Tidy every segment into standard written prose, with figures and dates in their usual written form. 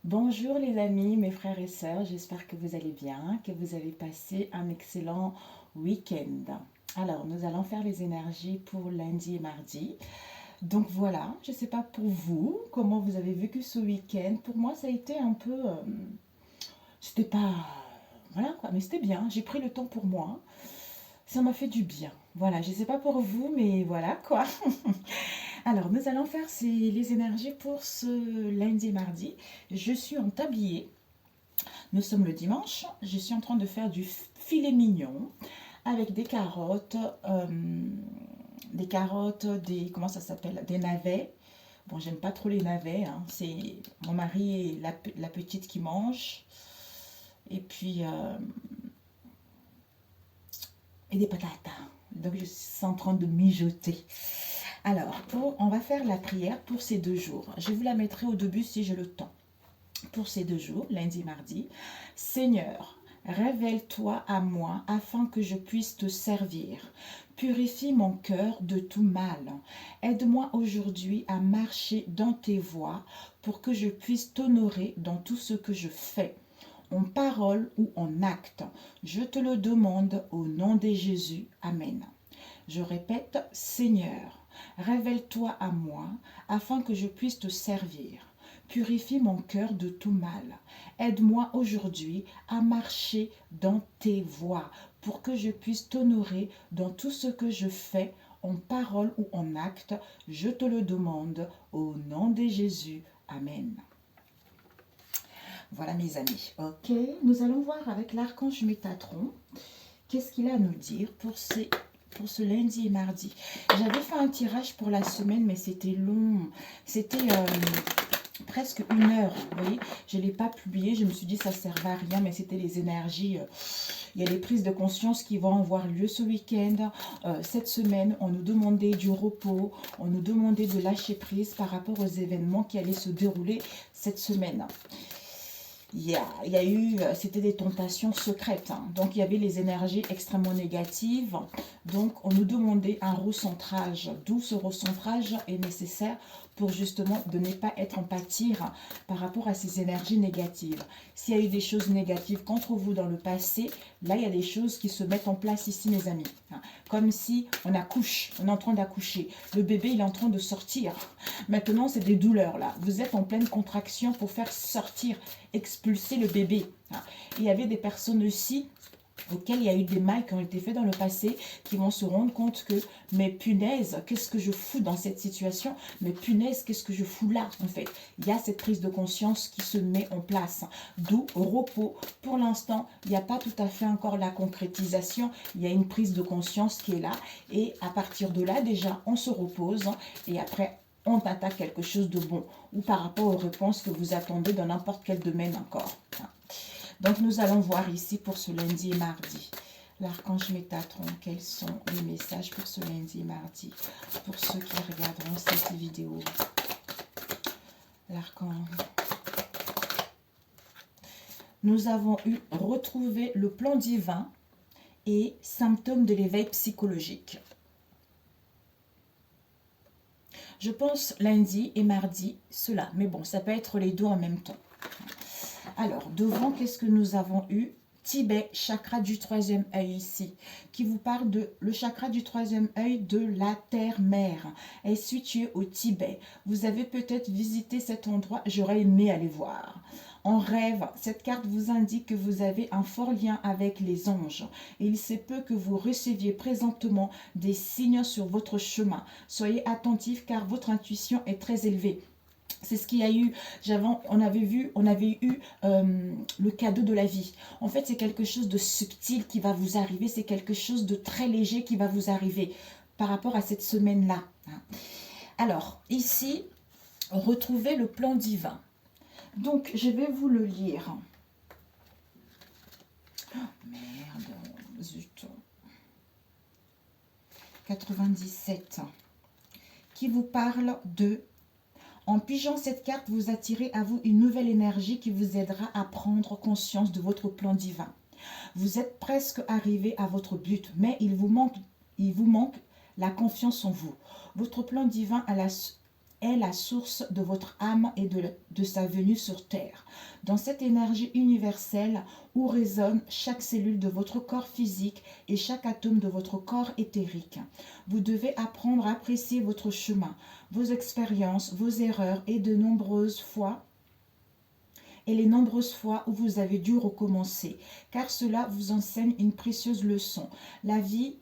Bonjour les amis, mes frères et sœurs, j'espère que vous allez bien, que vous avez passé un excellent week-end. Alors, nous allons faire les énergies pour lundi et mardi. Donc voilà, je ne sais pas pour vous, comment vous avez vécu ce week-end. Pour moi, ça a été un peu... c'était pas... Voilà quoi, mais c'était bien. J'ai pris le temps pour moi. Ça m'a fait du bien. Voilà, je ne sais pas pour vous, mais voilà quoi. Alors, nous allons faire les énergies pour ce lundi et mardi. Je suis en tablier. Nous sommes le dimanche. Je suis en train de faire du filet mignon avec euh, des carottes, des comment ça s'appelle, des navets. Bon, j'aime pas trop les navets, hein. C'est mon mari et la petite qui mange. Et puis et des patates. Donc je suis en train de mijoter. Alors, on va faire la prière pour ces 2 jours. Je vous la mettrai au début si j'ai le temps. Pour ces 2 jours, lundi et mardi. Seigneur, révèle-toi à moi afin que je puisse te servir. Purifie mon cœur de tout mal. Aide-moi aujourd'hui à marcher dans tes voies pour que je puisse t'honorer dans tout ce que je fais, en parole ou en acte. Je te le demande au nom de Jésus. Amen. Je répète, Seigneur, révèle-toi à moi afin que je puisse te servir. Purifie mon cœur de tout mal. Aide-moi aujourd'hui à marcher dans tes voies pour que je puisse t'honorer dans tout ce que je fais, en parole ou en acte. Je te le demande au nom de Jésus. Amen. Voilà mes amis. Ok, nous allons voir avec l'archange Métatron. Qu'est-ce qu'il a à nous dire pour ce lundi et mardi. J'avais fait un tirage pour la semaine, mais c'était long. C'était presque 1 heure. Vous voyez, je ne l'ai pas publié. Je me suis dit ça ne servait à rien, mais c'était les énergies. Il y a les prises de conscience qui vont avoir lieu ce week-end. Cette semaine, on nous demandait du repos. On nous demandait de lâcher prise par rapport aux événements qui allaient se dérouler cette semaine. C'était des tentations secrètes, hein. Donc il y avait les énergies extrêmement négatives. Donc on nous demandait un recentrage. D'où ce recentrage est nécessaire pour justement de ne pas être en pâtir par rapport à ces énergies négatives. S'il y a eu des choses négatives contre vous dans le passé, là il y a des choses qui se mettent en place ici mes amis. Comme si on accouche, on est en train d'accoucher. Le bébé il est en train de sortir. Maintenant c'est des douleurs là. Vous êtes en pleine contraction pour faire sortir, expulser le bébé. Il y avait des personnes aussi auxquelles il y a eu des mal qui ont été faits dans le passé, qui vont se rendre compte que, mais punaise, qu'est-ce que je fous dans cette situation? Mais punaise, qu'est-ce que je fous là, en fait? Il y a cette prise de conscience qui se met en place. D'où repos. Pour l'instant, il n'y a pas tout à fait encore la concrétisation. Il y a une prise de conscience qui est là. Et à partir de là, déjà, on se repose. Et après, on attaque quelque chose de bon. Ou par rapport aux réponses que vous attendez dans n'importe quel domaine encore. Donc, nous allons voir ici pour ce lundi et mardi. L'archange Métatron, quels sont les messages pour ce lundi et mardi? Pour ceux qui regarderont cette vidéo. L'archange. Nous avons retrouvé le plan divin et symptômes de l'éveil psychologique. Je pense lundi et mardi, cela. Mais bon, ça peut être les deux en même temps. Alors, devant, qu'est-ce que nous avons eu? Tibet, chakra du 3e œil ici, qui vous parle de le chakra du 3e œil de la terre-mère, est situé au Tibet. Vous avez peut-être visité cet endroit, j'aurais aimé aller voir. En rêve, cette carte vous indique que vous avez un fort lien avec les anges. Et il se peut que vous receviez présentement des signes sur votre chemin. Soyez attentifs car votre intuition est très élevée. C'est ce qu'il y a eu, on avait eu le cadeau de la vie. En fait, c'est quelque chose de subtil qui va vous arriver, c'est quelque chose de très léger qui va vous arriver par rapport à cette semaine-là. Alors, ici, retrouvez le plan divin. Donc, je vais vous le lire. Oh, merde, zut. 97. Qui vous parle de... En pigeant cette carte, vous attirez à vous une nouvelle énergie qui vous aidera à prendre conscience de votre plan divin. Vous êtes presque arrivé à votre but, mais il vous manque la confiance en vous. Votre plan divin est la source de votre âme et de sa venue sur terre. Dans cette énergie universelle où résonne chaque cellule de votre corps physique et chaque atome de votre corps éthérique, vous devez apprendre à apprécier votre chemin, vos expériences, vos erreurs et les nombreuses fois où vous avez dû recommencer, car cela vous enseigne une précieuse leçon. La vie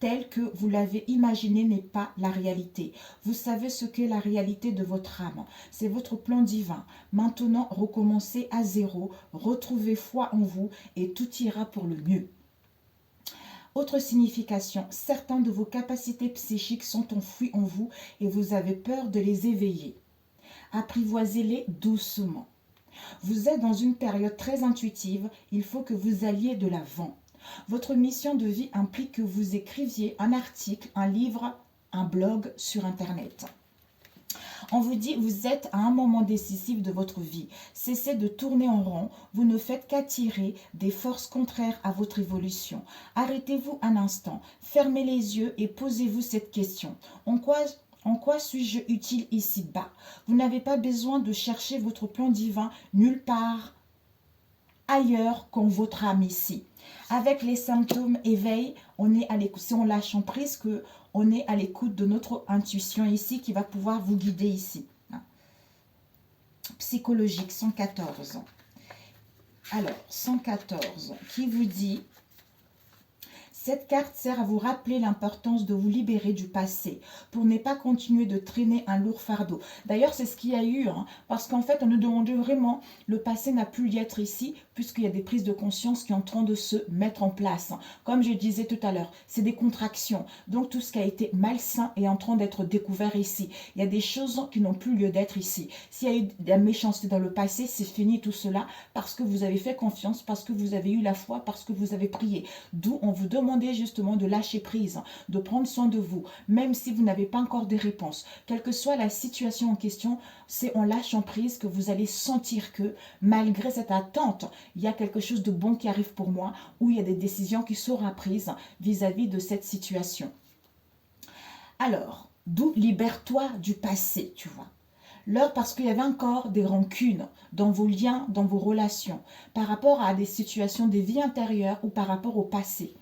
telle que vous l'avez imaginée n'est pas la réalité. Vous savez ce qu'est la réalité de votre âme. C'est votre plan divin. Maintenant, recommencez à zéro, retrouvez foi en vous et tout ira pour le mieux. Autre signification, certaines de vos capacités psychiques sont enfouies en vous et vous avez peur de les éveiller. Apprivoisez-les doucement. Vous êtes dans une période très intuitive, il faut que vous alliez de l'avant. Votre mission de vie implique que vous écriviez un article, un livre, un blog sur Internet. On vous dit, vous êtes à un moment décisif de votre vie. Cessez de tourner en rond. Vous ne faites qu'attirer des forces contraires à votre évolution. Arrêtez-vous un instant. Fermez les yeux et posez-vous cette question. En quoi suis-je utile ici-bas? Vous n'avez pas besoin de chercher votre plan divin nulle part ailleurs qu'en votre âme ici. Avec les symptômes éveil, on est à l'écoute. Si on lâche en prise, on est à l'écoute de notre intuition ici qui va pouvoir vous guider ici. Psychologique, 114. Alors, 114, qui vous dit... Cette carte sert à vous rappeler l'importance de vous libérer du passé pour ne pas continuer de traîner un lourd fardeau. D'ailleurs, c'est ce qu'il y a eu, parce qu'en fait, on nous demandait vraiment, le passé n'a plus lieu d'être ici, puisqu'il y a des prises de conscience qui sont en train de se mettre en place. Comme je disais tout à l'heure, c'est des contractions. Donc, tout ce qui a été malsain est en train d'être découvert ici. Il y a des choses qui n'ont plus lieu d'être ici. S'il y a eu de la méchanceté dans le passé, c'est fini tout cela, parce que vous avez fait confiance, parce que vous avez eu la foi, parce que vous avez prié. D'où on vous demande justement de lâcher prise, de prendre soin de vous, même si vous n'avez pas encore de réponses. Quelle que soit la situation en question, c'est en lâchant prise que vous allez sentir que, malgré cette attente, il y a quelque chose de bon qui arrive pour moi, ou il y a des décisions qui seront prises vis-à-vis de cette situation. Alors, d'où libère-toi du passé, tu vois. L'heure parce qu'il y avait encore des rancunes dans vos liens, dans vos relations, par rapport à des situations des vies intérieures ou par rapport au passé.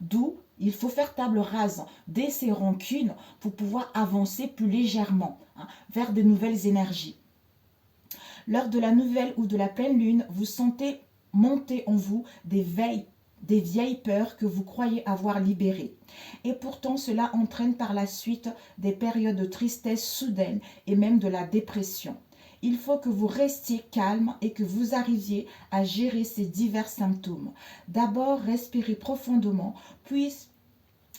D'où il faut faire table rase de ces rancunes pour pouvoir avancer plus légèrement vers de nouvelles énergies. Lors de la nouvelle ou de la pleine lune, vous sentez monter en vous des vieilles peurs que vous croyez avoir libérées. Et pourtant, cela entraîne par la suite des périodes de tristesse soudaine et même de la dépression. Il faut que vous restiez calme et que vous arriviez à gérer ces divers symptômes. D'abord, respirez profondément, puis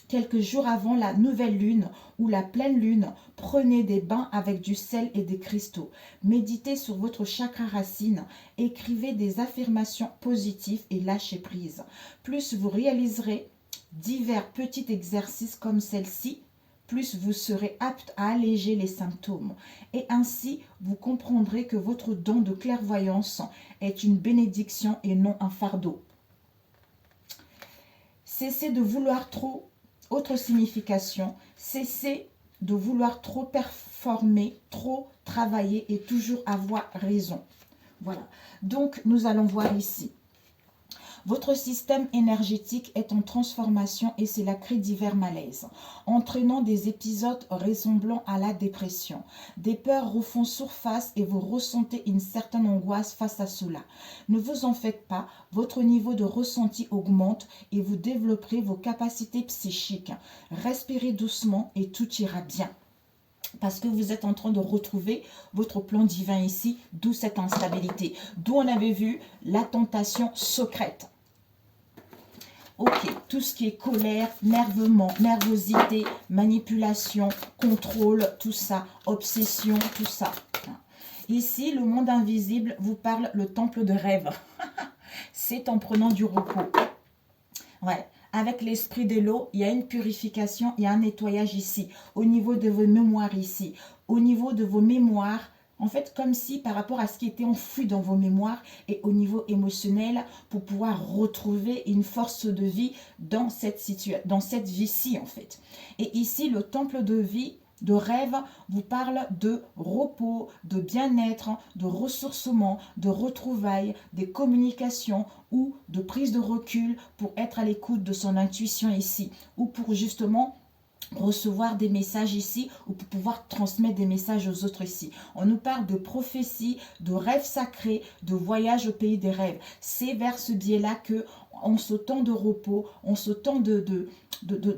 quelques jours avant la nouvelle lune ou la pleine lune, prenez des bains avec du sel et des cristaux. Méditez sur votre chakra racine, écrivez des affirmations positives et lâchez prise. Plus vous réaliserez divers petits exercices comme celle-ci, plus vous serez apte à alléger les symptômes. Et ainsi, vous comprendrez que votre don de clairvoyance est une bénédiction et non un fardeau. Cessez de vouloir trop. Autre signification, cessez de vouloir trop performer, trop travailler et toujours avoir raison. Voilà. Donc, nous allons voir ici. Votre système énergétique est en transformation et cela crée divers malaises, entraînant des épisodes ressemblant à la dépression. Des peurs refont surface et vous ressentez une certaine angoisse face à cela. Ne vous en faites pas, votre niveau de ressenti augmente et vous développerez vos capacités psychiques. Respirez doucement et tout ira bien. Parce que vous êtes en train de retrouver votre plan divin ici, d'où cette instabilité. D'où on avait vu la tentation secrète. Ok, tout ce qui est colère, nervement, nervosité, manipulation, contrôle, tout ça, obsession, tout ça. Ici, le monde invisible vous parle le temple de rêve. C'est en prenant du repos. Ouais. Avec l'esprit de l'eau, il y a une purification, il y a un nettoyage ici, au niveau de vos mémoires ici, au niveau de vos mémoires, en fait comme si par rapport à ce qui était enfoui dans vos mémoires et au niveau émotionnel, pour pouvoir retrouver une force de vie dans cette vie-ci en fait. Et ici, le temple de vie, de rêve vous parle de repos, de bien-être, de ressourcement, de retrouvailles, des communications ou de prise de recul pour être à l'écoute de son intuition ici, ou pour justement recevoir des messages ici ou pour pouvoir transmettre des messages aux autres ici. On nous parle de prophétie, de rêves sacrés, de voyage au pays des rêves. C'est vers ce biais-là que, en ce temps de repos, en ce temps de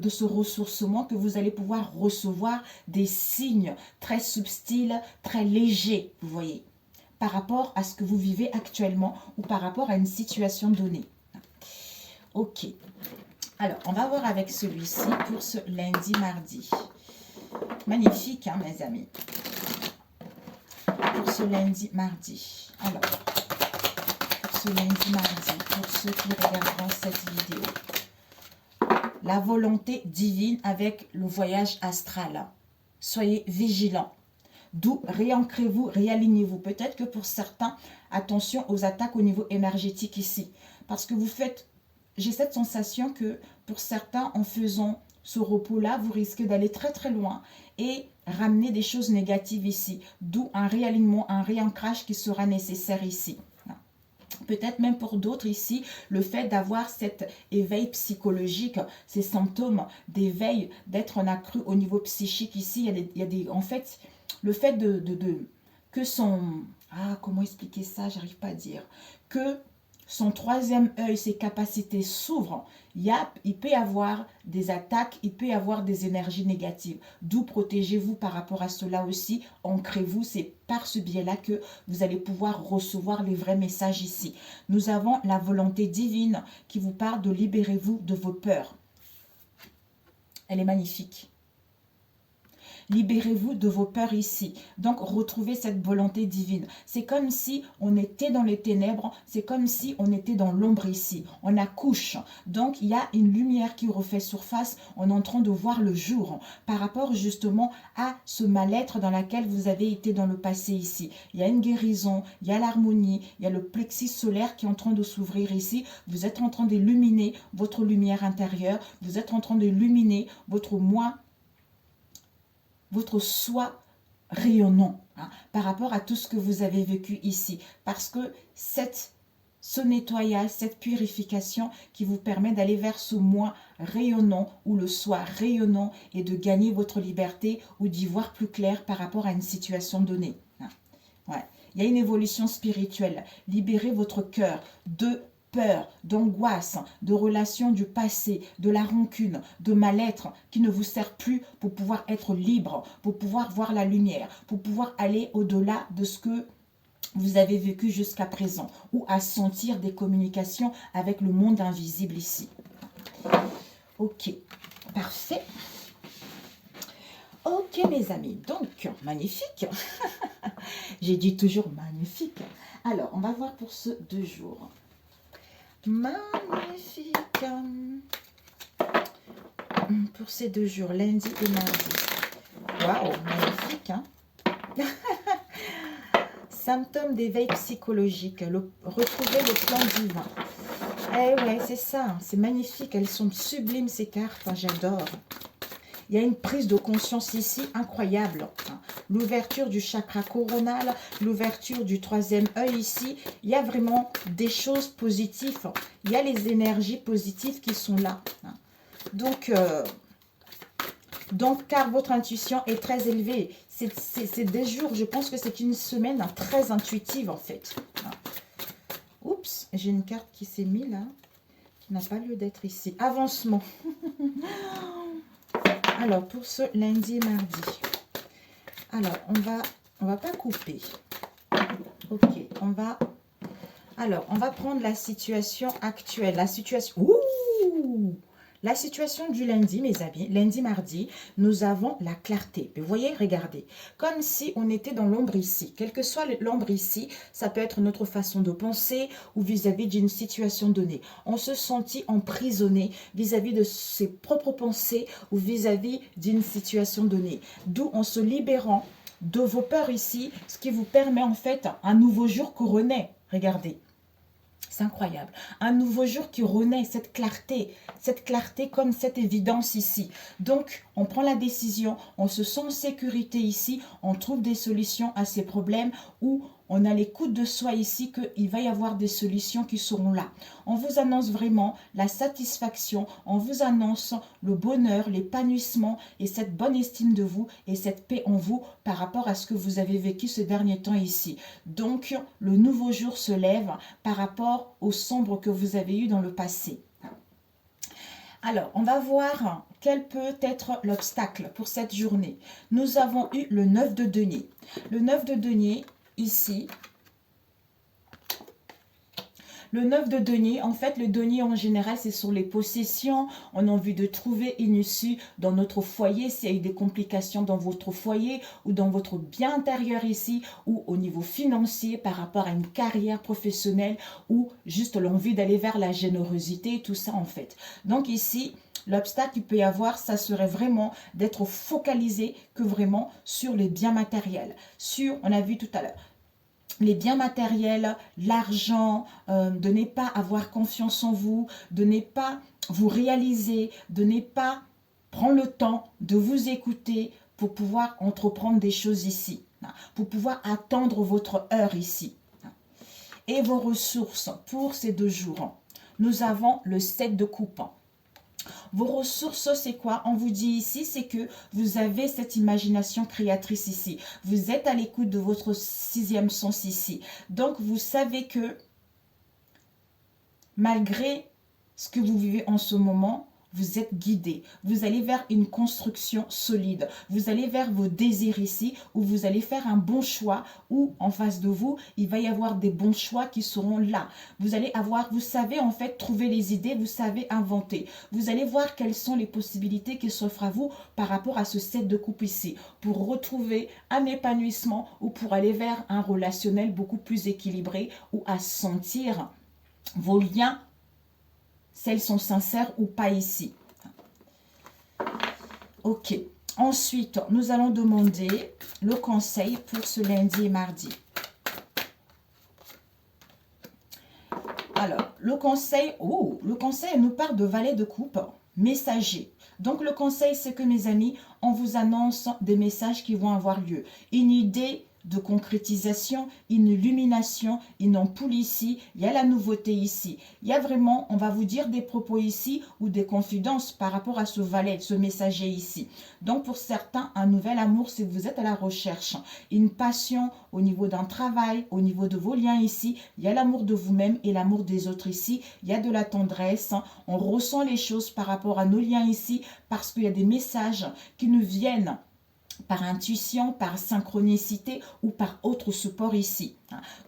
ce ressourcement, que vous allez pouvoir recevoir des signes très subtils, très légers, vous voyez, par rapport à ce que vous vivez actuellement ou par rapport à une situation donnée. Ok. Alors, on va voir avec celui-ci pour ce lundi, mardi. Magnifique, hein, mes amis. Pour ce lundi, mardi. Alors, pour ce lundi, mardi, pour ceux qui regarderont cette vidéo. La volonté divine avec le voyage astral. Soyez vigilants. D'où réancrez-vous, réalignez-vous. Peut-être que pour certains, attention aux attaques au niveau énergétique ici. Parce que vous faites... J'ai cette sensation que pour certains, en faisant ce repos-là, vous risquez d'aller très très loin et ramener des choses négatives ici. D'où un réalignement, un réancrage qui sera nécessaire ici. Peut-être même pour d'autres ici, le fait d'avoir cet éveil psychologique, ces symptômes d'éveil, d'être en accru au niveau psychique ici, il y a des en fait, le fait que son... Ah, comment expliquer ça? J'arrive pas à dire. Que son troisième œil, ses capacités s'ouvrent, il peut y avoir des attaques, il peut y avoir des énergies négatives. D'où protégez-vous par rapport à cela aussi, ancrez-vous, c'est par ce biais-là que vous allez pouvoir recevoir les vrais messages ici. Nous avons la volonté divine qui vous parle de libérez-vous de vos peurs. Elle est magnifique. Libérez-vous de vos peurs ici. Donc, retrouvez cette volonté divine. C'est comme si on était dans les ténèbres. C'est comme si on était dans l'ombre ici. On accouche. Donc, il y a une lumière qui refait surface. On est en train de voir le jour par rapport justement à ce mal-être dans lequel vous avez été dans le passé ici. Il y a une guérison, il y a l'harmonie, il y a le plexus solaire qui est en train de s'ouvrir ici. Vous êtes en train d'illuminer votre lumière intérieure. Vous êtes en train d'illuminer votre moi, votre soi rayonnant hein, par rapport à tout ce que vous avez vécu ici. Parce que ce nettoyage, cette purification qui vous permet d'aller vers ce moi rayonnant ou le soi rayonnant et de gagner votre liberté ou d'y voir plus clair par rapport à une situation donnée. Hein. Ouais. Il y a une évolution spirituelle. Libérez votre cœur de peur, d'angoisse, de relations du passé, de la rancune, de mal-être qui ne vous sert plus pour pouvoir être libre, pour pouvoir voir la lumière, pour pouvoir aller au-delà de ce que vous avez vécu jusqu'à présent ou à sentir des communications avec le monde invisible ici. Ok, parfait. Ok mes amis, donc magnifique. J'ai dit toujours magnifique. Alors, on va voir pour ce 2 jours. Magnifique. Pour ces 2 jours, lundi et mardi. Waouh, magnifique. Hein. Symptômes d'éveil psychologique. Retrouver le plan divin. Eh ouais, c'est ça. C'est magnifique. Elles sont sublimes ces cartes. J'adore. Il y a une prise de conscience ici incroyable. L'ouverture du chakra coronal, l'ouverture du 3e œil ici. Il y a vraiment des choses positives. Il y a les énergies positives qui sont là. Donc car votre intuition est très élevée. C'est des jours, je pense que c'est une semaine très intuitive en fait. Oups, j'ai une carte qui s'est mise là, qui n'a pas lieu d'être ici. Avancement. Alors, pour ce lundi et mardi. Alors, on va pas couper. Ok, on va prendre la situation actuelle. La situation... Ouh! La situation du lundi, mes amis, lundi, mardi, nous avons la clarté. Vous voyez, regardez, comme si on était dans l'ombre ici. Quelle que soit l'ombre ici, ça peut être notre façon de penser ou vis-à-vis d'une situation donnée. On se sentit emprisonné vis-à-vis de ses propres pensées ou vis-à-vis d'une situation donnée. D'où en se libérant de vos peurs ici, ce qui vous permet en fait un nouveau jour couronné. Regardez. C'est incroyable. Un nouveau jour qui renaît, cette clarté comme cette évidence ici. Donc, on prend la décision, on se sent en sécurité ici, on trouve des solutions à ces problèmes ou on a l'écoute de soi ici qu'il va y avoir des solutions qui seront là. On vous annonce vraiment la satisfaction, on vous annonce le bonheur, l'épanouissement et cette bonne estime de vous et cette paix en vous par rapport à ce que vous avez vécu ces derniers temps ici. Donc, le nouveau jour se lève par rapport au sombre que vous avez eu dans le passé. Alors, on va voir quel peut être l'obstacle pour cette journée. Nous avons eu le 9 de denier. Le 9 de denier, ici, le 9 de denier, en fait, le denier en général, c'est sur les possessions. On a envie de trouver une issue dans notre foyer, s'il y a eu des complications dans votre foyer ou dans votre bien intérieur ici, ou au niveau financier par rapport à une carrière professionnelle ou juste l'envie d'aller vers la générosité, tout ça en fait. Donc ici, l'obstacle qu'il peut y avoir, ça serait vraiment d'être focalisé que vraiment sur les biens matériels. Sur, on a vu tout à l'heure, les biens matériels, l'argent, de ne pas avoir confiance en vous, de ne pas vous réaliser, de ne pas prendre le temps de vous écouter pour pouvoir entreprendre des choses ici, pour pouvoir attendre votre heure ici. Et vos ressources pour ces 2 jours. Nous avons le 7 de coupe. Vos ressources, c'est quoi? On vous dit ici, c'est que vous avez cette imagination créatrice ici. Vous êtes à l'écoute de votre 6e sens ici. Donc, vous savez que malgré ce que vous vivez en ce moment, vous êtes guidé. Vous allez vers une construction solide. Vous allez vers vos désirs ici, où vous allez faire un bon choix, où en face de vous, il va y avoir des bons choix qui seront là. Vous allez avoir, vous savez en fait trouver les idées, vous savez inventer. Vous allez voir quelles sont les possibilités qui s'offrent à vous par rapport à ce 7 de coupe ici, pour retrouver un épanouissement ou pour aller vers un relationnel beaucoup plus équilibré, ou à sentir vos liens, celles sont sincères ou pas ici. Ok. Ensuite, nous allons demander le conseil pour ce lundi et mardi. Alors, le conseil nous parle de valet de coupe, messager. Donc, le conseil, c'est que mes amis, on vous annonce des messages qui vont avoir lieu. Une idée de concrétisation, une illumination, une ampoule ici, il y a la nouveauté ici. Il y a vraiment, on va vous dire des propos ici ou des confidences par rapport à ce valet, ce messager ici. Donc pour certains, un nouvel amour si vous êtes à la recherche. Une passion au niveau d'un travail, au niveau de vos liens ici. Il y a l'amour de vous-même et l'amour des autres ici. Il y a de la tendresse. On ressent les choses par rapport à nos liens ici parce qu'il y a des messages qui nous viennent par intuition, par synchronicité ou par autre support ici.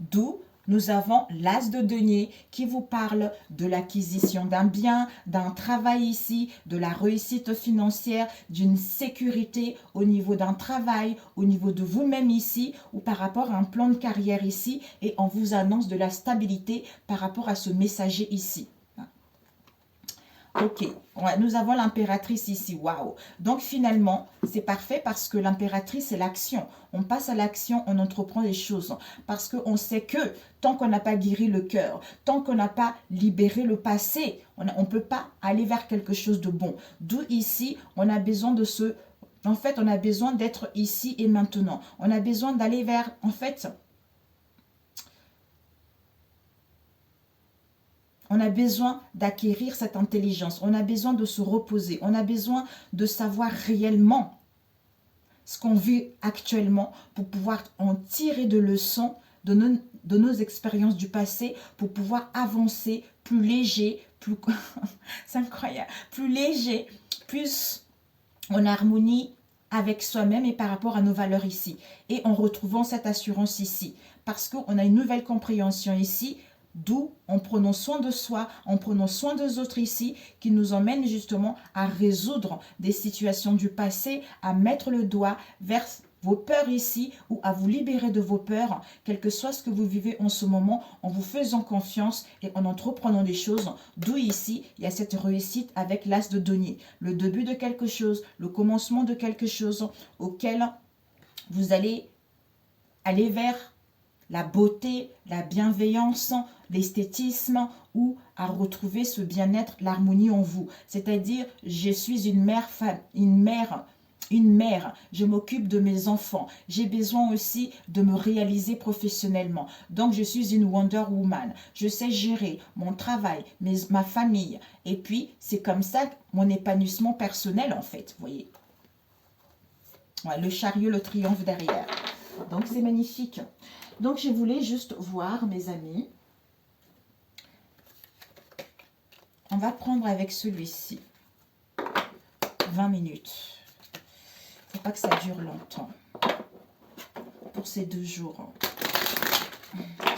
D'où nous avons l'as de denier qui vous parle de l'acquisition d'un bien, d'un travail ici, de la réussite financière, d'une sécurité au niveau d'un travail, au niveau de vous-même ici ou par rapport à un plan de carrière ici, et on vous annonce de la stabilité par rapport à ce messager ici. Ok, ouais, nous avons l'impératrice ici, waouh. Donc finalement, c'est parfait parce que l'impératrice, c'est l'action. On passe à l'action, on entreprend les choses. Parce qu'on sait que tant qu'on n'a pas guéri le cœur, tant qu'on n'a pas libéré le passé, on ne peut pas aller vers quelque chose de bon. D'où ici, on a besoin de se... En fait, on a besoin d'être ici et maintenant. On a besoin d'aller vers... En fait... On a besoin d'acquérir cette intelligence. On a besoin de se reposer. On a besoin de savoir réellement ce qu'on vit actuellement pour pouvoir en tirer de leçons de nos expériences du passé pour pouvoir avancer plus léger, plus... c'est incroyable, plus léger, plus en harmonie avec soi-même et par rapport à nos valeurs ici. Et en retrouvant cette assurance ici. Parce qu'on a une nouvelle compréhension ici. D'où, en prenant soin de soi, en prenant soin des autres ici, qui nous emmène justement à résoudre des situations du passé, à mettre le doigt vers vos peurs ici ou à vous libérer de vos peurs, quel que soit ce que vous vivez en ce moment, en vous faisant confiance et en entreprenant des choses. D'où ici, il y a cette réussite avec l'as de denier. Le début de quelque chose, le commencement de quelque chose auquel vous allez aller vers la beauté, la bienveillance, l'esthétisme ou à retrouver ce bien-être, l'harmonie en vous. C'est-à-dire, je suis une mère, je m'occupe de mes enfants. J'ai besoin aussi de me réaliser professionnellement. Donc, je suis une Wonder Woman. Je sais gérer mon travail, ma famille. Et puis, c'est comme ça mon épanouissement personnel, en fait. Vous voyez, ouais, le chariot, le triomphe derrière. Donc, c'est magnifique. Donc, je voulais juste voir, mes amis. On va prendre avec celui-ci 20 minutes. Il ne faut pas que ça dure longtemps. Pour ces 2 jours.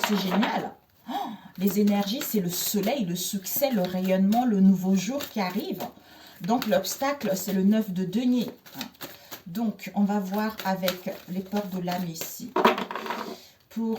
C'est génial. Oh, les énergies, c'est le soleil, le succès, le rayonnement, le nouveau jour qui arrive. Donc, l'obstacle, c'est le 9 de denier. Donc, on va voir avec les portes de l'âme ici. Pour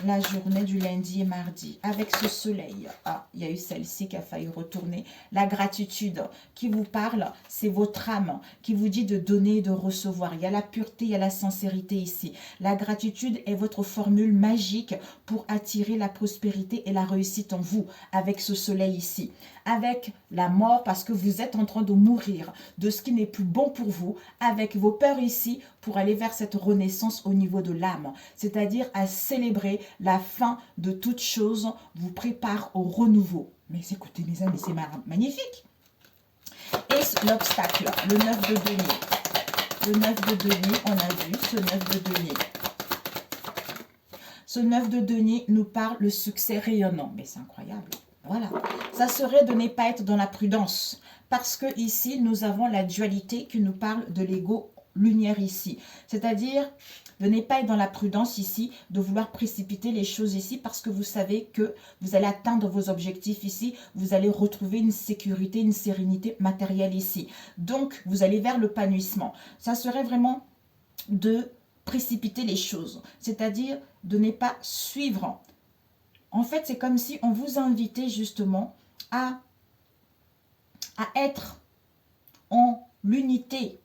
la journée du lundi et mardi. Avec ce soleil. Ah, il y a eu celle-ci qui a failli retourner. La gratitude qui vous parle, c'est votre âme qui vous dit de donner et de recevoir. Il y a la pureté, il y a la sincérité ici. La gratitude est votre formule magique pour attirer la prospérité et la réussite en vous. Avec ce soleil ici. Avec la mort parce que vous êtes en train de mourir de ce qui n'est plus bon pour vous. Avec vos peurs ici pour aller vers cette renaissance au niveau de l'âme. C'est-à-dire à célébrer la fin de toute chose vous prépare au renouveau. Mais écoutez mes amis, c'est magnifique. Et l'obstacle, le 9 de denier. Le 9 de denier, on a vu ce 9 de denier. Ce 9 de denier nous parle le succès rayonnant. Mais c'est incroyable. Voilà. Ça serait de ne pas être dans la prudence. Parce que ici, nous avons la dualité qui nous parle de l'ego lumière ici. C'est-à-dire de ne pas être dans la prudence ici, de vouloir précipiter les choses ici parce que vous savez que vous allez atteindre vos objectifs ici, vous allez retrouver une sécurité, une sérénité matérielle ici. Donc, vous allez vers l'épanouissement. Ça serait vraiment de précipiter les choses, c'est-à-dire de ne pas suivre. En fait, c'est comme si on vous invitait justement à être en l'unité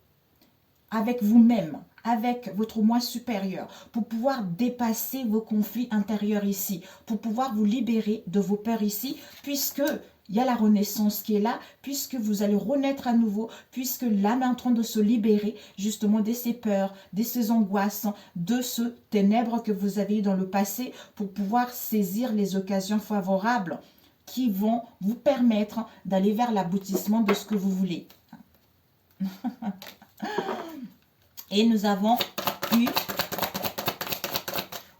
avec vous-même, avec votre moi supérieur, pour pouvoir dépasser vos conflits intérieurs ici, pour pouvoir vous libérer de vos peurs ici, puisque il y a la renaissance qui est là, puisque vous allez renaître à nouveau, puisque l'âme est en train de se libérer justement de ces peurs, de ces angoisses, de ce ténèbre que vous avez eu dans le passé, pour pouvoir saisir les occasions favorables qui vont vous permettre d'aller vers l'aboutissement de ce que vous voulez. Et nous avons eu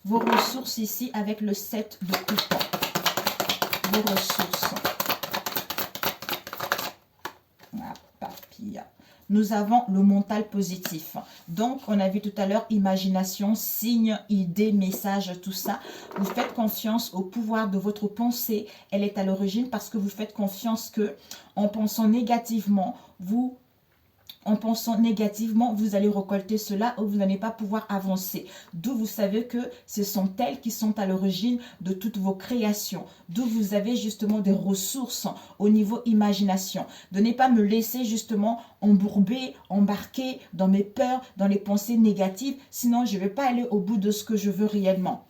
vos ressources ici avec le 7 de coupe. Vos ressources. Ah, papilla. Nous avons le mental positif. Donc, on a vu tout à l'heure, imagination, signes, idées, messages, tout ça. Vous faites confiance au pouvoir de votre pensée. Elle est à l'origine parce que vous faites confiance que, en pensant négativement, vous allez récolter cela ou vous n'allez pas pouvoir avancer. D'où vous savez que ce sont elles qui sont à l'origine de toutes vos créations. D'où vous avez justement des ressources au niveau imagination. De ne pas me laisser justement embarquer dans mes peurs, dans les pensées négatives. Sinon, je ne vais pas aller au bout de ce que je veux réellement.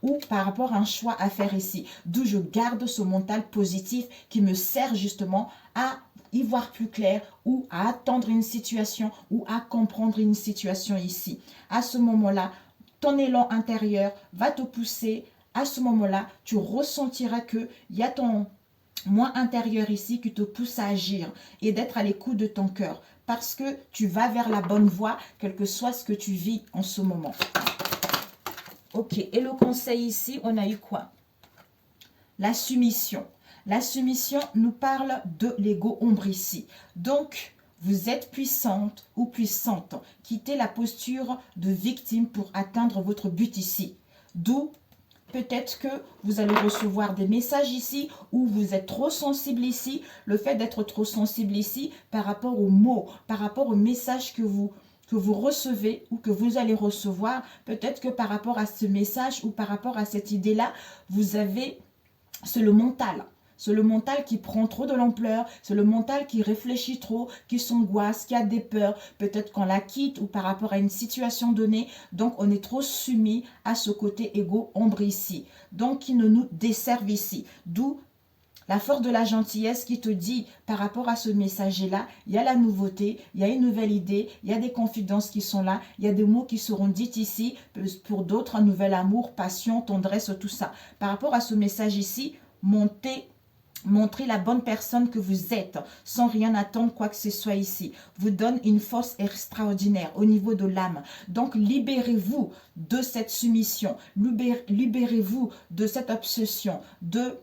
Ou par rapport à un choix à faire ici. D'où je garde ce mental positif qui me sert justement à y voir plus clair ou à attendre une situation ou à comprendre une situation ici. À ce moment-là, ton élan intérieur va te pousser. À ce moment-là, tu ressentiras qu'il y a ton moi intérieur ici qui te pousse à agir et d'être à l'écoute de ton cœur parce que tu vas vers la bonne voie, quel que soit ce que tu vis en ce moment. Ok, et le conseil ici, on a eu quoi? La soumission. La soumission nous parle de l'ego ombre ici. Donc, vous êtes puissante ou puissante. Quittez la posture de victime pour atteindre votre but ici. D'où peut-être que vous allez recevoir des messages ici ou vous êtes trop sensible ici. Le fait d'être trop sensible ici par rapport aux mots, par rapport aux messages que vous recevez ou que vous allez recevoir. Peut-être que par rapport à ce message ou par rapport à cette idée-là, vous avez... C'est le mental. C'est le mental qui prend trop de l'ampleur, c'est le mental qui réfléchit trop, qui s'angoisse, qui a des peurs, peut-être qu'on la quitte ou par rapport à une situation donnée. Donc, on est trop soumis à ce côté égo ombre ici. Donc, qui ne nous desserve ici. D'où la force de la gentillesse qui te dit, par rapport à ce messager-là, il y a la nouveauté, il y a une nouvelle idée, il y a des confidences qui sont là, il y a des mots qui seront dits ici, pour d'autres, un nouvel amour, passion, tendresse, tout ça. Par rapport à ce message ici, montrez la bonne personne que vous êtes, sans rien attendre quoi que ce soit ici. Vous donne une force extraordinaire au niveau de l'âme. Donc, libérez-vous de cette soumission, libérez-vous de cette obsession, de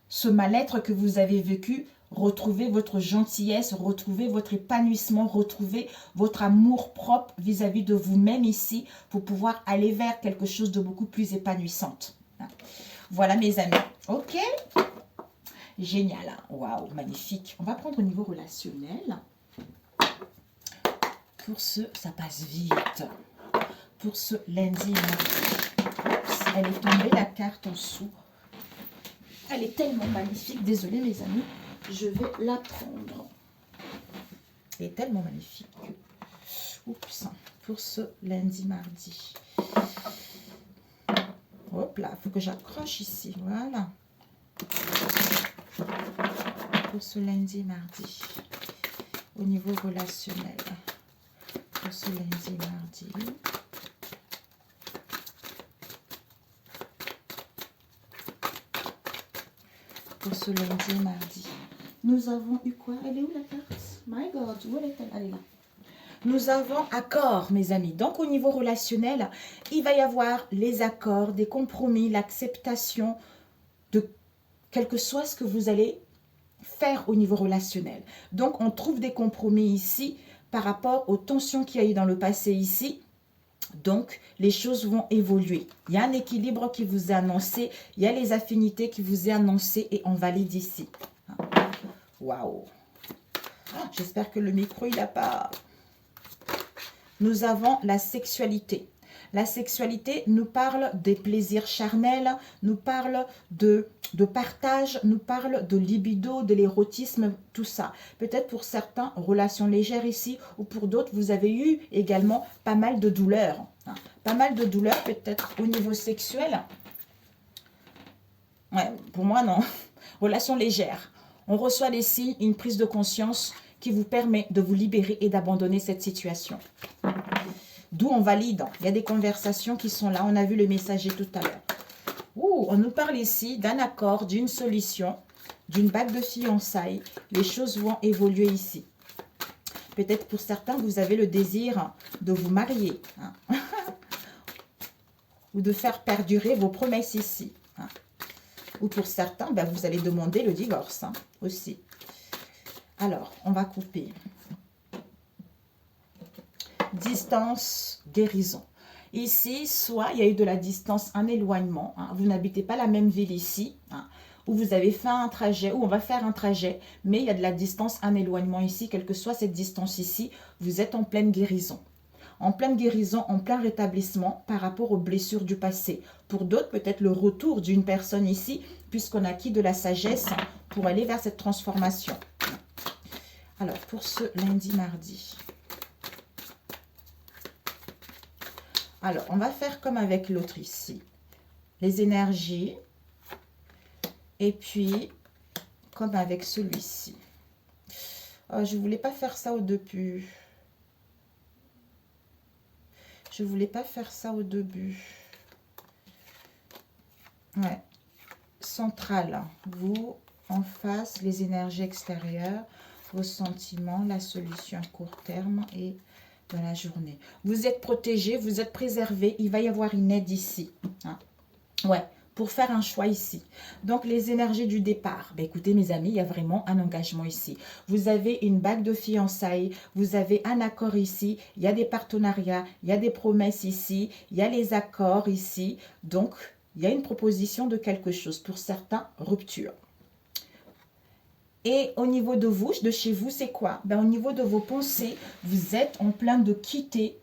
ce mal-être que vous avez vécu. Retrouvez votre gentillesse, retrouvez votre épanouissement, retrouvez votre amour propre vis-à-vis de vous-même ici pour pouvoir aller vers quelque chose de beaucoup plus épanouissante. Voilà mes amis. Ok? Génial. Waouh, magnifique. On va prendre au niveau relationnel. Pour ce, ça passe vite. Pour ce lundi, elle est tombée la carte en dessous. Elle est tellement magnifique. Désolée mes amis, je vais la prendre. Elle est tellement magnifique. Oups. Pour ce lundi, mardi. Hop là, il faut que j'accroche ici. Voilà. Pour ce lundi, mardi. Au niveau relationnel. Pour ce lundi, mardi. Pour ce lundi, mardi. Nous avons eu quoi? Elle est où la carte? My God, où est-elle? Elle est là. Nous avons accord, mes amis. Donc, au niveau relationnel, il va y avoir les accords, des compromis, l'acceptation de quel que soit ce que vous allez faire au niveau relationnel. Donc, on trouve des compromis ici par rapport aux tensions qu'il y a eu dans le passé ici. Donc, les choses vont évoluer. Il y a un équilibre qui vous est annoncé. Il y a les affinités qui vous est annoncé et on valide ici. Waouh! J'espère que le micro, il n'a pas... Nous avons la sexualité. La sexualité nous parle des plaisirs charnels, nous parle de partage, nous parle de libido, de l'érotisme, tout ça. Peut-être pour certains, relations légères ici, ou pour d'autres, vous avez eu également pas mal de douleurs. Pas mal de douleurs peut-être au niveau sexuel. Ouais, pour moi, non. Relations légères. On reçoit des signes, une prise de conscience qui vous permet de vous libérer et d'abandonner cette situation. D'où on valide. Il y a des conversations qui sont là. On a vu le messager tout à l'heure. On nous parle ici d'un accord, d'une solution, d'une bague de fiançailles. Les choses vont évoluer ici. Peut-être pour certains, vous avez le désir de vous marier. Ou de faire perdurer vos promesses ici. Ou pour certains, vous allez demander le divorce aussi. Alors, on va couper. Distance, guérison. Ici, soit il y a eu de la distance, un éloignement. Vous n'habitez pas la même ville ici. Où vous avez fait un trajet, ou on va faire un trajet. Mais il y a de la distance, un éloignement ici. Quelle que soit cette distance ici, vous êtes en pleine guérison. En pleine guérison, en plein rétablissement par rapport aux blessures du passé. Pour d'autres, peut-être le retour d'une personne ici, puisqu'on a acquis de la sagesse pour aller vers cette transformation. Alors, pour ce lundi, mardi. Alors, on va faire comme avec l'autre ici. Les énergies. Et puis, comme avec celui-ci. Je ne voulais pas faire ça au début. Je ne voulais pas faire ça au début. Ouais. Centrale. Vous, en face, les énergies extérieures, vos sentiments, la solution à court terme et dans la journée. Vous êtes protégé, vous êtes préservé. Il va y avoir une aide ici. Ouais, pour faire un choix ici. Donc, les énergies du départ. Écoutez, mes amis, il y a vraiment un engagement ici. Vous avez une bague de fiançailles. Vous avez un accord ici. Il y a des partenariats. Il y a des promesses ici. Il y a les accords ici. Donc, il y a une proposition de quelque chose. Pour certains, rupture. Et au niveau de vous, de chez vous, c'est quoi? Au niveau de vos pensées, vous êtes en plein de quitter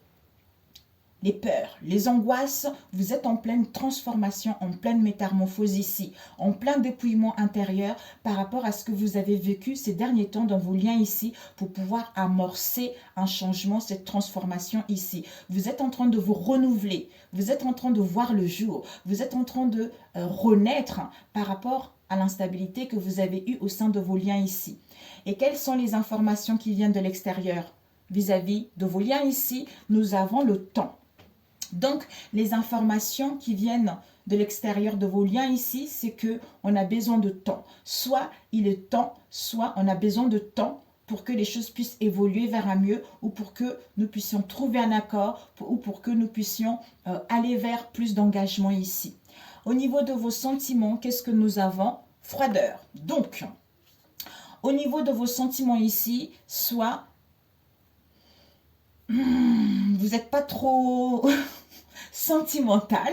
les peurs, les angoisses, vous êtes en pleine transformation, en pleine métamorphose ici, en plein dépouillement intérieur par rapport à ce que vous avez vécu ces derniers temps dans vos liens ici pour pouvoir amorcer un changement, cette transformation ici. Vous êtes en train de vous renouveler, vous êtes en train de voir le jour, vous êtes en train de renaître par rapport à l'instabilité que vous avez eue au sein de vos liens ici. Et quelles sont les informations qui viennent de l'extérieur vis-à-vis de vos liens ici? Nous avons le temps. Donc, les informations qui viennent de l'extérieur de vos liens ici, c'est que on a besoin de temps. Soit il est temps, soit on a besoin de temps pour que les choses puissent évoluer vers un mieux ou pour que nous puissions trouver un accord ou pour que nous puissions aller vers plus d'engagement ici. Au niveau de vos sentiments, qu'est-ce que nous avons? Froideur. Donc, au niveau de vos sentiments ici, soit vous n'êtes pas trop sentimental.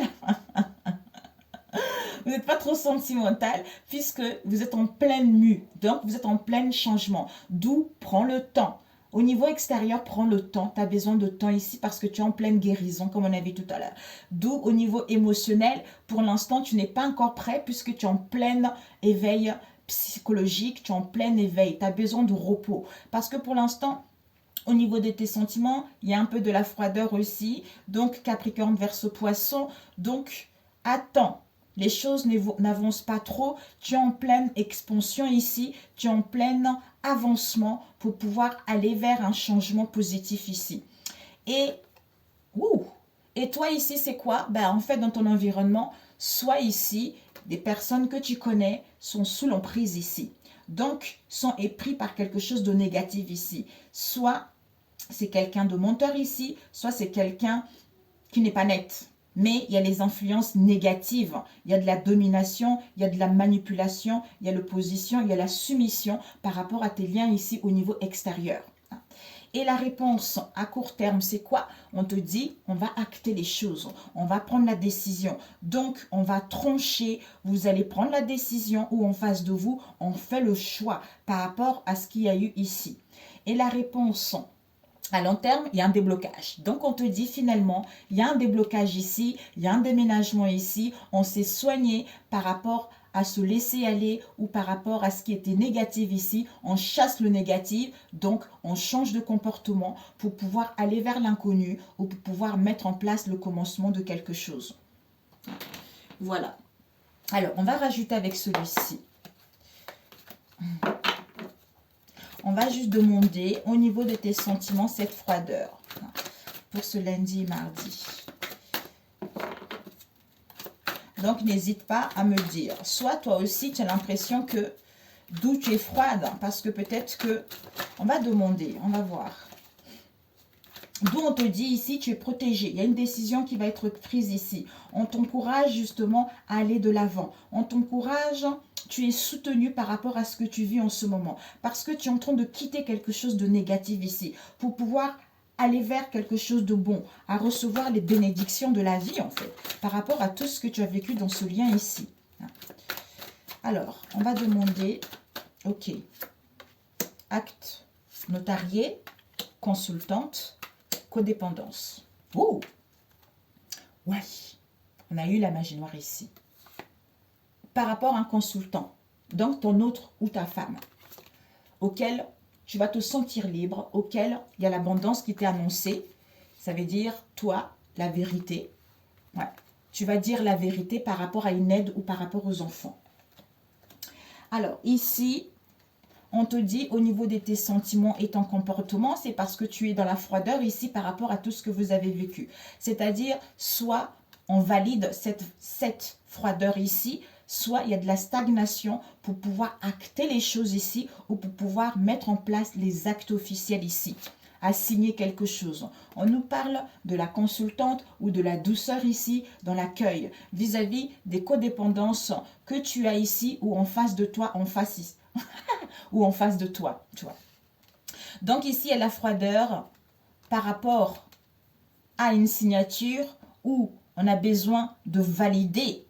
Vous n'êtes pas trop sentimental puisque vous êtes en pleine mue. Donc, vous êtes en plein changement. D'où prends le temps. Au niveau extérieur, prends le temps. Tu as besoin de temps ici parce que tu es en pleine guérison, comme on a vu tout à l'heure. D'où au niveau émotionnel, pour l'instant, tu n'es pas encore prêt puisque tu es en plein éveil psychologique, tu es en plein éveil. Tu as besoin de repos. Parce que pour l'instant, au niveau de tes sentiments, il y a un peu de la froideur aussi. Donc, Capricorne verse Poisson. Donc, attends. Les choses n'avancent pas trop. Tu es en pleine expansion ici. Tu es en plein avancement pour pouvoir aller vers un changement positif ici. Et toi ici, c'est quoi? En fait, dans ton environnement, soit ici, des personnes que tu connais sont sous l'emprise ici. Donc, sont épris par quelque chose de négatif ici. Soit c'est quelqu'un de menteur ici, soit c'est quelqu'un qui n'est pas net. Mais il y a les influences négatives, il y a de la domination, il y a de la manipulation, il y a l'opposition, il y a la soumission par rapport à tes liens ici au niveau extérieur. Et la réponse à court terme, c'est quoi? On te dit, on va acter les choses, on va prendre la décision. Donc, on va trancher, vous allez prendre la décision ou en face de vous, on fait le choix par rapport à ce qu'il y a eu ici. Et la réponse à long terme, il y a un déblocage. Donc, on te dit finalement, il y a un déblocage ici, il y a un déménagement ici. On s'est soigné par rapport à se laisser aller ou par rapport à ce qui était négatif ici. On chasse le négatif, donc on change de comportement pour pouvoir aller vers l'inconnu ou pour pouvoir mettre en place le commencement de quelque chose. Voilà. Alors, on va rajouter avec celui-ci. On va juste demander au niveau de tes sentiments cette froideur pour ce lundi et mardi. Donc, n'hésite pas à me dire. Soit toi aussi, tu as l'impression que d'où tu es froide, parce que peut-être que... On va demander, on va voir. D'où on te dit ici, tu es protégé. Il y a une décision qui va être prise ici. On t'encourage justement à aller de l'avant. On t'encourage, tu es soutenu par rapport à ce que tu vis en ce moment. Parce que tu es en train de quitter quelque chose de négatif ici. Pour pouvoir aller vers quelque chose de bon. À recevoir les bénédictions de la vie en fait. Par rapport à tout ce que tu as vécu dans ce lien ici. Alors, on va demander, ok, acte notarié, consultante, codépendance. Oh! Ouais, on a eu la magie noire ici. Par rapport à un consultant, donc ton autre ou ta femme, auquel tu vas te sentir libre, auquel il y a l'abondance qui t'est annoncée. Ça veut dire, toi, la vérité. Ouais. Tu vas dire la vérité par rapport à une aide ou par rapport aux enfants. Alors, ici, on te dit au niveau de tes sentiments et ton comportement, c'est parce que tu es dans la froideur ici par rapport à tout ce que vous avez vécu. C'est-à-dire, soit on valide cette froideur ici, soit il y a de la stagnation pour pouvoir acter les choses ici ou pour pouvoir mettre en place les actes officiels ici, à signer quelque chose. On nous parle de la consultante ou de la douceur ici dans l'accueil vis-à-vis des codépendances que tu as ici ou en face de toi, en face ici. ou en face de toi, tu vois. Donc ici, il y a la froideur par rapport à une signature où on a besoin de valider,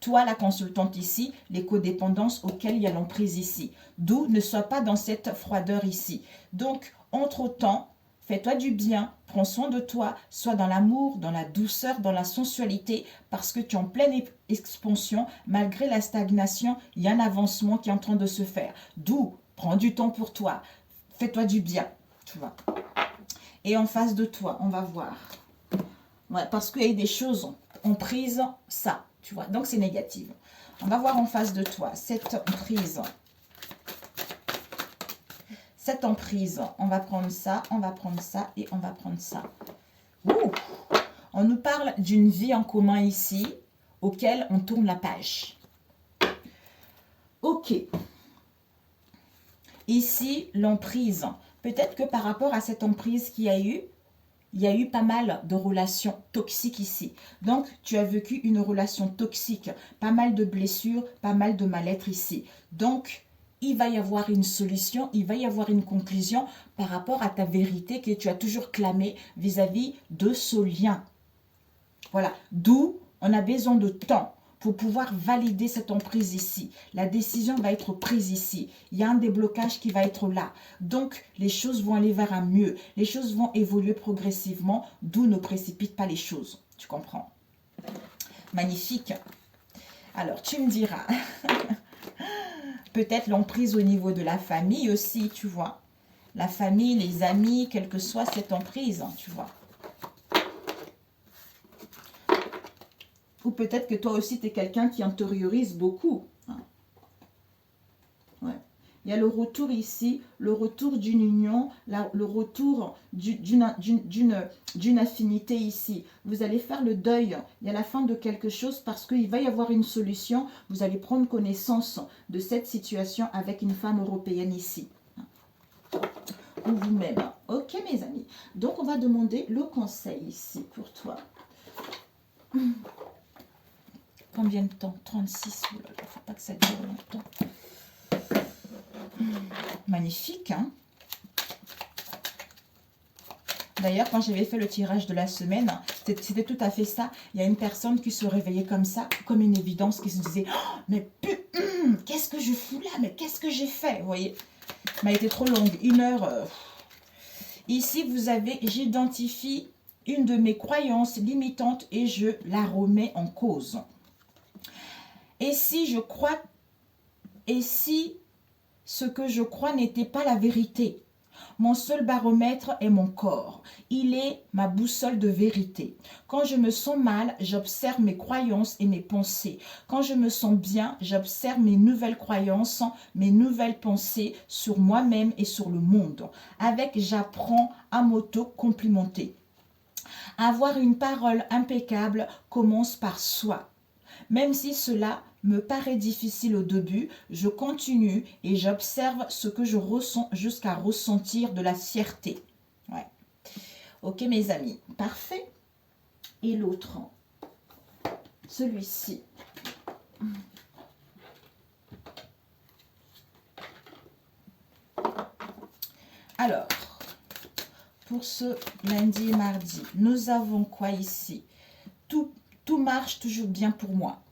toi la consultante ici, les codépendances auxquelles il y a l'emprise ici. D'où ne sois pas dans cette froideur ici. Donc, entre-temps, Fais-toi du bien, prends soin de toi, sois dans l'amour, dans la douceur, dans la sensualité, parce que tu es en pleine expansion. Malgré la stagnation, il y a un avancement qui est en train de se faire. D'où, prends du temps pour toi, fais-toi du bien, tu vois. Et en face de toi, on va voir. Ouais, parce qu'il y a des choses en prise, ça, tu vois. Donc, c'est négatif. On va voir en face de toi, cette prise. Cette emprise, on va prendre ça et on va prendre ça. Ouh, on nous parle d'une vie en commun ici, auquel on tourne la page. Ok. Ici, l'emprise. Peut-être que par rapport à cette emprise qu'il y a eu, il y a eu pas mal de relations toxiques ici. Donc, tu as vécu une relation toxique, pas mal de blessures, pas mal de mal-être ici. Donc, il va y avoir une solution, il va y avoir une conclusion par rapport à ta vérité que tu as toujours clamée vis-à-vis de ce lien. Voilà, d'où on a besoin de temps pour pouvoir valider cette emprise ici. La décision va être prise ici. Il y a un déblocage qui va être là. Donc, les choses vont aller vers un mieux. Les choses vont évoluer progressivement, d'où ne précipite pas les choses. Tu comprends? Magnifique. Alors, tu me diras... Peut-être l'emprise au niveau de la famille aussi, tu vois. La famille, les amis, quelle que soit cette emprise, hein, tu vois. Ou peut-être que toi aussi, tu es quelqu'un qui intériorise beaucoup. Hein. Ouais. Il y a le retour ici, le retour d'une union, le retour d'une affinité ici. Vous allez faire le deuil. Il y a la fin de quelque chose parce qu'il va y avoir une solution. Vous allez prendre connaissance de cette situation avec une femme européenne ici. Ou vous-même. Ok, mes amis. Donc, on va demander le conseil ici pour toi. Combien de temps? 36. Il ne faut pas que ça dure longtemps. Magnifique, hein? D'ailleurs, quand j'avais fait le tirage de la semaine, c'était tout à fait ça. Il y a une personne qui se réveillait comme ça, comme une évidence, qui se disait oh, « Mais qu'est-ce que je fous là? Mais qu'est-ce que j'ai fait ?» Vous voyez, m'a été trop longue. 1 heure. Ici, vous avez « J'identifie une de mes croyances limitantes et je la remets en cause. » Et si je crois... Et si... Ce que je crois n'était pas la vérité. Mon seul baromètre est mon corps. Il est ma boussole de vérité. Quand je me sens mal, j'observe mes croyances et mes pensées. Quand je me sens bien, j'observe mes nouvelles croyances, mes nouvelles pensées sur moi-même et sur le monde. Avec, j'apprends à m'auto-complimenter. Avoir une parole impeccable commence par soi. Même si cela me paraît difficile au début, je continue et j'observe ce que je ressens jusqu'à ressentir de la fierté. Ouais. Ok, mes amis. Parfait. Et l'autre, celui-ci. Alors, pour ce lundi et mardi, nous avons quoi ici? Tout marche toujours bien pour moi.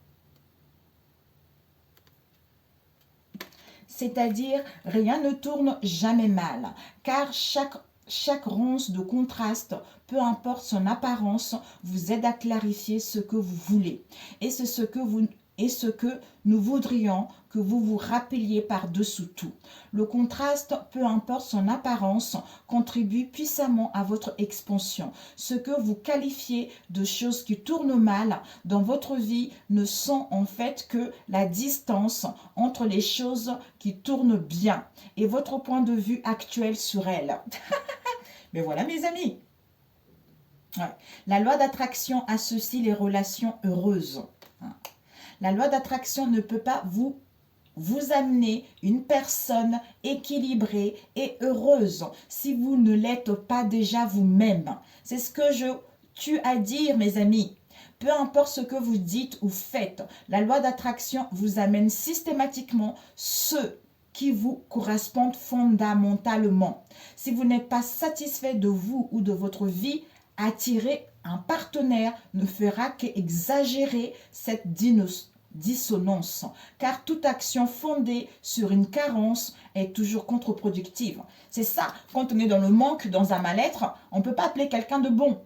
C'est-à-dire, rien ne tourne jamais mal, car chaque ronce de contraste, peu importe son apparence, vous aide à clarifier ce que vous voulez. Et c'est ce que nous voudrions que vous vous rappeliez par-dessous tout. Le contraste, peu importe son apparence, contribue puissamment à votre expansion. Ce que vous qualifiez de choses qui tournent mal dans votre vie ne sont en fait que la distance entre les choses qui tournent bien et votre point de vue actuel sur elles. Mais voilà, mes amis. Ouais. La loi d'attraction associe les relations heureuses. La loi d'attraction ne peut pas vous amener une personne équilibrée et heureuse si vous ne l'êtes pas déjà vous-même. C'est ce que tu as à dire, mes amis. Peu importe ce que vous dites ou faites, la loi d'attraction vous amène systématiquement ceux qui vous correspondent fondamentalement. Si vous n'êtes pas satisfait de vous ou de votre vie, attirer un partenaire ne fera qu'exagérer cette dissonance, car toute action fondée sur une carence est toujours contre-productive. C'est ça, quand on est dans le manque, dans un mal-être, on ne peut pas appeler quelqu'un de bon.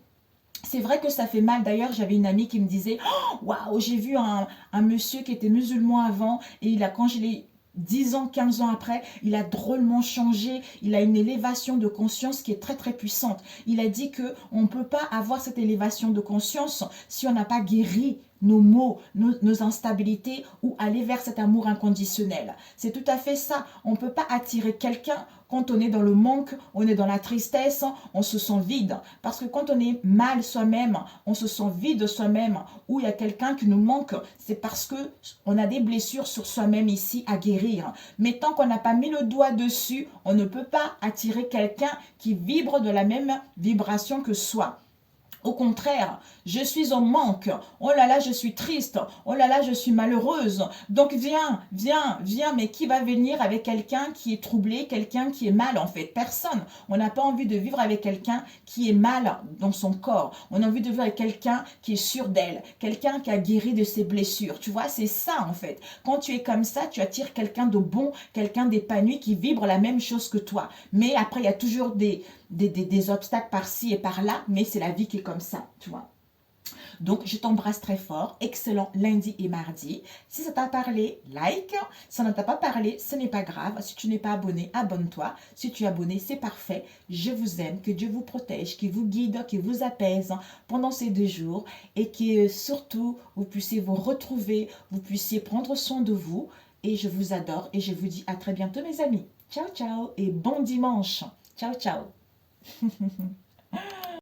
C'est vrai que ça fait mal. D'ailleurs, j'avais une amie qui me disait « Waouh, j'ai vu un monsieur qui était musulman avant et quand je l'ai 10 ans, 15 ans après, il a drôlement changé, il a une élévation de conscience qui est très très puissante. Il a dit qu'on ne peut pas avoir cette élévation de conscience si on n'a pas guéri nos maux, nos instabilités ou aller vers cet amour inconditionnel. C'est tout à fait ça. On ne peut pas attirer quelqu'un quand on est dans le manque, on est dans la tristesse, on se sent vide. Parce que quand on est mal soi-même, on se sent vide soi-même, ou il y a quelqu'un qui nous manque, c'est parce qu'on a des blessures sur soi-même ici à guérir. Mais tant qu'on n'a pas mis le doigt dessus, on ne peut pas attirer quelqu'un qui vibre de la même vibration que soi. Au contraire, je suis en manque. Oh là là, je suis triste. Oh là là, je suis malheureuse. Donc viens, viens, viens. Mais qui va venir avec quelqu'un qui est troublé, quelqu'un qui est mal en fait? Personne. On n'a pas envie de vivre avec quelqu'un qui est mal dans son corps. On a envie de vivre avec quelqu'un qui est sûr d'elle, quelqu'un qui a guéri de ses blessures. Tu vois, c'est ça en fait. Quand tu es comme ça, tu attires quelqu'un de bon, quelqu'un d'épanoui qui vibre la même chose que toi. Mais après, il y a toujours des obstacles par-ci et par-là, mais c'est la vie qui est comme ça, tu vois. Donc, je t'embrasse très fort. Excellent lundi et mardi. Si ça t'a parlé, like. Si ça ne t'a pas parlé, ce n'est pas grave. Si tu n'es pas abonné, abonne-toi. Si tu es abonné, c'est parfait. Je vous aime. Que Dieu vous protège, qu'il vous guide, qu'il vous apaise pendant ces 2 jours et que surtout, vous puissiez vous retrouver, vous puissiez prendre soin de vous. Et je vous adore et je vous dis à très bientôt, mes amis. Ciao, ciao et bon dimanche. Ciao, ciao.